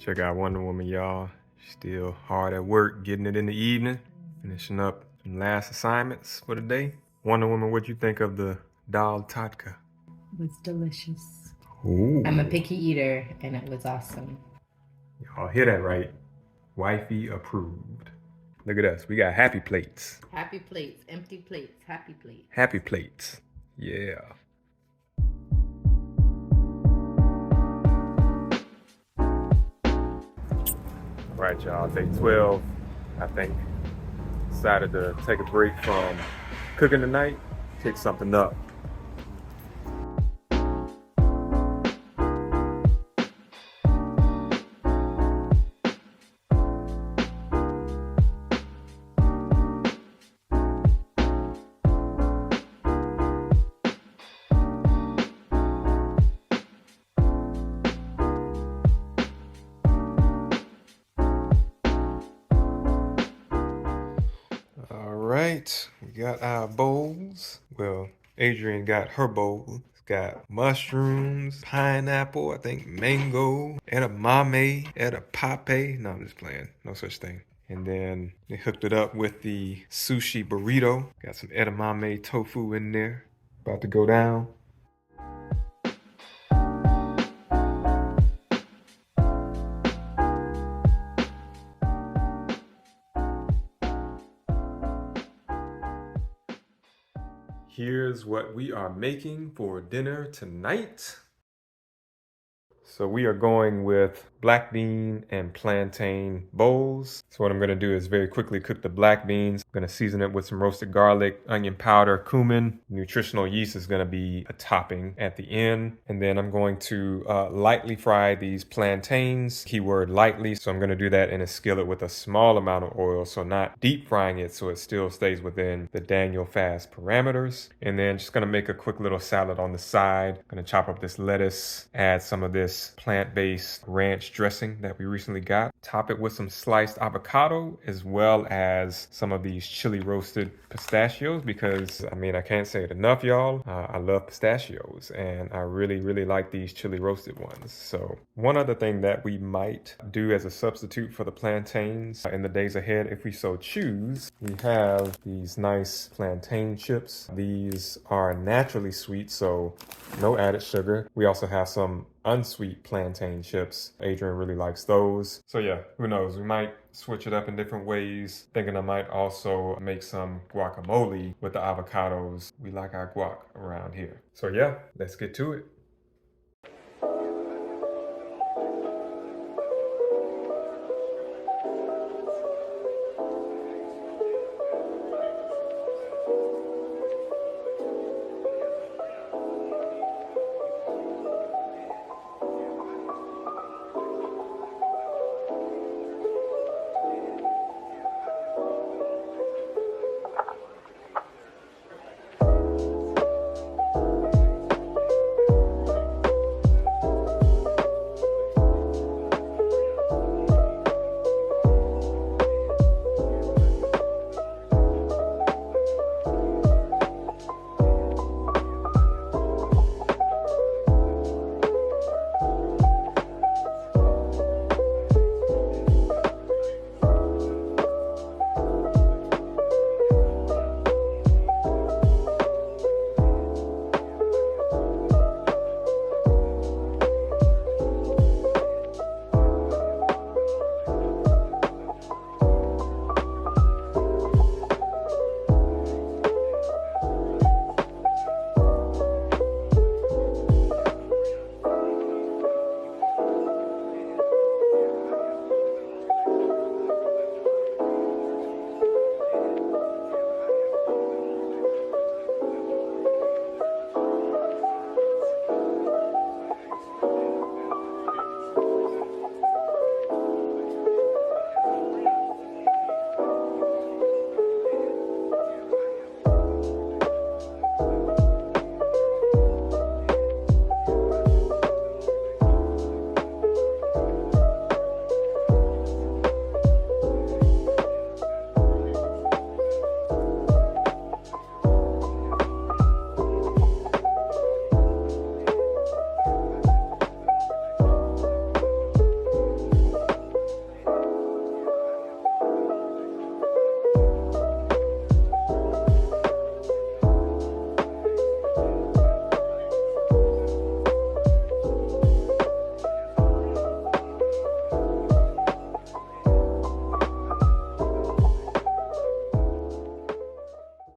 Check out Wonder Woman, y'all. Still hard at work, getting it in the evening. Finishing up some last assignments for the day. Wonder Woman, what'd you think of the dal Tadka? It was delicious. Ooh. I'm a picky eater, and it was awesome. Y'all hear that right? Wifey approved. Look at us. We got happy plates. Happy plates, empty plates, happy plates. Happy plates. Yeah. All right, y'all. Day 12, I think. Decided to take a break from cooking tonight, pick something up. Right, we got our bowls. Well, Adrian got her bowl. It's got mushrooms, pineapple, I think mango, edamame, edapape. No, I'm just playing. No such thing. And then they hooked it up with the sushi burrito. Got some edamame tofu in there. About to go down. Here's what we are making for dinner tonight. So we are going with black bean and plantain bowls. So what I'm gonna do is very quickly cook the black beans. I'm gonna season it with some roasted garlic, onion powder, cumin. Nutritional yeast is gonna be a topping at the end. And then I'm going to lightly fry these plantains, keyword lightly. So I'm gonna do that in a skillet with a small amount of oil. So not deep frying it so it still stays within the Daniel fast parameters. And then just gonna make a quick little salad on the side. Gonna chop up this lettuce, add some of this plant-based ranch dressing that we recently got. Top it with some sliced avocado as well as some of these chili roasted pistachios because, I mean, I can't say it enough, y'all. I love pistachios and I really like these chili roasted ones. So one other thing that we might do as a substitute for the plantains in the days ahead, if we so choose, we have these nice plantain chips. These are naturally sweet, so no added sugar. We also have some unsweet plantain chips. Adrian really likes those. So yeah, who knows? We might switch it up in different ways. Thinking I might also make some guacamole with the avocados. We like our guac around here. So yeah, let's get to it.